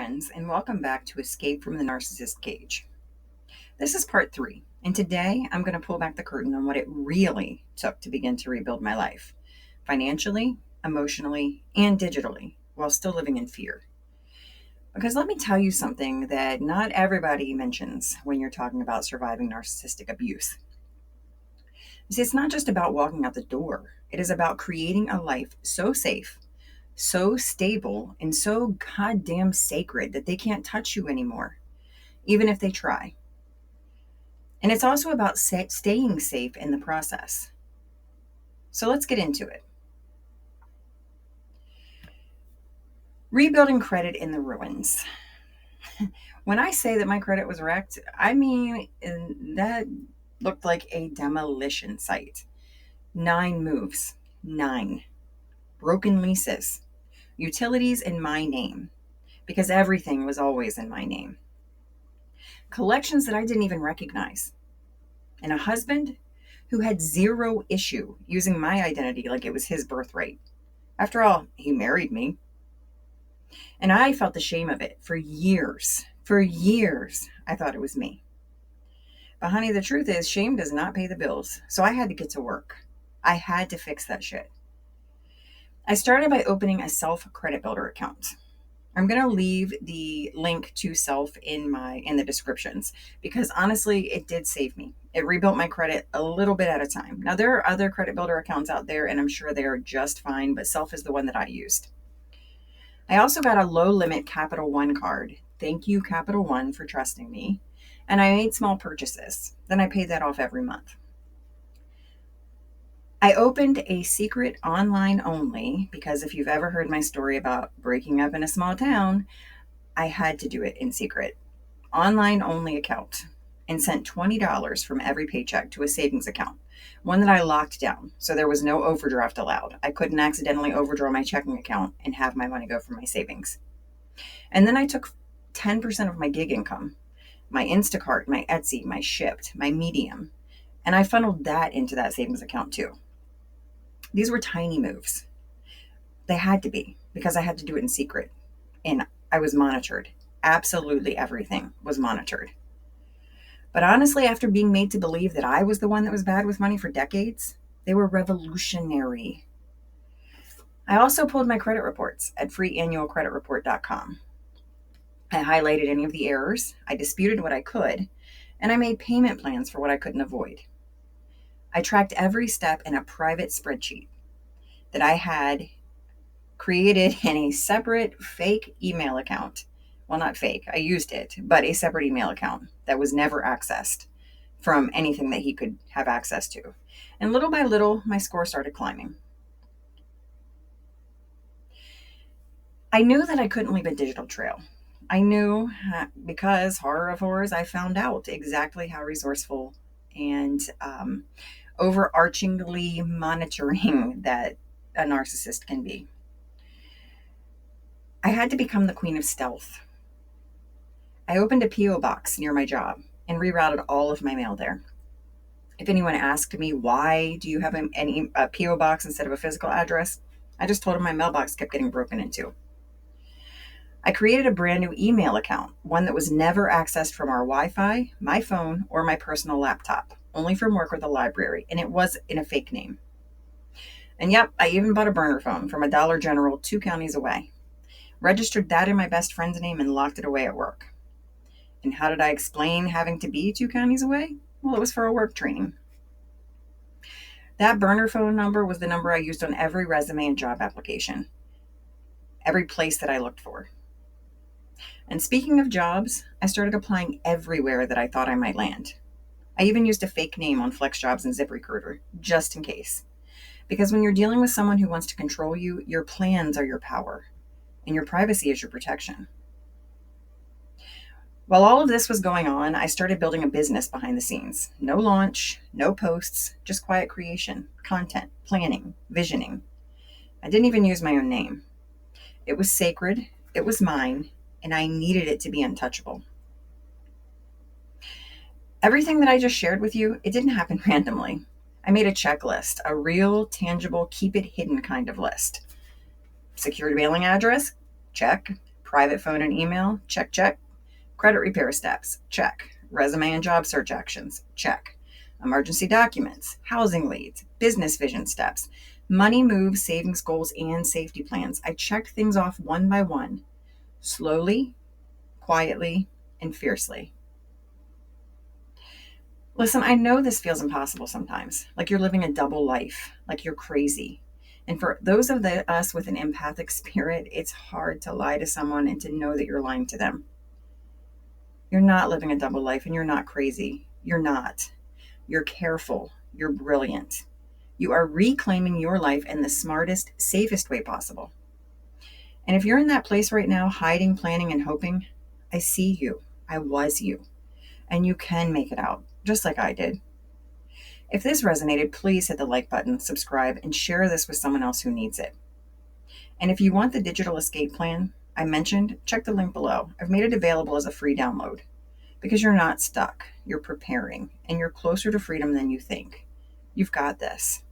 friends, and welcome back to Escape from the Narcissist Cage. This is part 3, and today I'm going to pull back the curtain on what it really took to begin to rebuild my life, financially, emotionally, and digitally, while still living in fear. Because let me tell you something that not everybody mentions when you're talking about surviving narcissistic abuse. You see, it's not just about walking out the door, it is about creating a life so safe, so stable, and so goddamn sacred that they can't touch you anymore, even if they try. And it's also about staying safe in the process. So let's get into it. Rebuilding credit in the ruins. When I say that my credit was wrecked, I mean that looked like a demolition site. 9 moves. 9. Broken leases. Utilities in my name, because everything was always in my name. Collections that I didn't even recognize. And a husband who had zero issue using my identity like it was his birthright. After all, he married me. And I felt the shame of it for years. For years, I thought it was me. But honey, the truth is, shame does not pay the bills. So I had to get to work. I had to fix that shit. I started by opening a self credit builder account. I'm going to leave the link to self in the descriptions because honestly, it did save me. It rebuilt my credit a little bit at a time. Now, there are other credit builder accounts out there, and I'm sure they are just fine, but self is the one that I used. I also got a low limit Capital One card. Thank you, Capital One, for trusting me. And I made small purchases. Then I paid that off every month. I opened a secret online only because if you've ever heard my story about breaking up in a small town, I had to do it in secret. Online only account, and sent $20 from every paycheck to a savings account, one that I locked down. So there was no overdraft allowed. I couldn't accidentally overdraw my checking account and have my money go from my savings. And then I took 10% of my gig income, my Instacart, my Etsy, my Shipt, my Medium, and I funneled that into that savings account too. These were tiny moves. They had to be because I had to do it in secret. And I was monitored. Absolutely everything was monitored. But honestly, after being made to believe that I was the one that was bad with money for decades, they were revolutionary. I also pulled my credit reports at freeannualcreditreport.com. I highlighted any of the errors, I disputed what I could, and I made payment plans for what I couldn't avoid. I tracked every step in a private spreadsheet that I had created in a separate fake email account. Well, not fake, I used it, but a separate email account that was never accessed from anything that he could have access to. And little by little, my score started climbing. I knew that I couldn't leave a digital trail. I knew because, horror of horrors, I found out exactly how resourceful and overarchingly monitoring that a narcissist can be. I had to become the queen of stealth. I opened a P.O. box near my job and rerouted all of my mail there. If anyone asked me, why do you have a P.O. box instead of a physical address? I just told them my mailbox kept getting broken into. I created a brand new email account, one that was never accessed from our Wi-Fi, my phone, or my personal laptop, only from work or the library, and it was in a fake name. And yep, I even bought a burner phone from a Dollar General 2 counties away. Registered that in my best friend's name and locked it away at work. And how did I explain having to be 2 counties away? Well, it was for a work training. That burner phone number was the number I used on every resume and job application, every place that I looked for. And speaking of jobs, I started applying everywhere that I thought I might land. I even used a fake name on FlexJobs and ZipRecruiter, just in case. Because when you're dealing with someone who wants to control you, your plans are your power, and your privacy is your protection. While all of this was going on, I started building a business behind the scenes. No launch, no posts, just quiet creation, content, planning, visioning. I didn't even use my own name. It was sacred, it was mine, and I needed it to be untouchable. Everything that I just shared with you, it didn't happen randomly. I made a checklist, a real, tangible, keep it hidden kind of list. Secured mailing address? Check. Private phone and email, check, check. Credit repair steps, check. Resume and job search actions, check. Emergency documents, housing leads, business vision steps, money moves, savings goals, and safety plans. I checked things off one by one, slowly, quietly, and fiercely. Listen, I know this feels impossible sometimes, like you're living a double life, like you're crazy. And for those of us with an empathic spirit, it's hard to lie to someone and to know that you're lying to them. You're not living a double life and you're not crazy. You're not. You're careful. You're brilliant. You are reclaiming your life in the smartest, safest way possible. And if you're in that place right now, hiding, planning, and hoping, I see you. I was you. And you can make it out, just like I did. If this resonated, please hit the like button, subscribe, and share this with someone else who needs it. And if you want the digital escape plan I mentioned, check the link below. I've made it available as a free download because you're not stuck, you're preparing, and you're closer to freedom than you think. You've got this.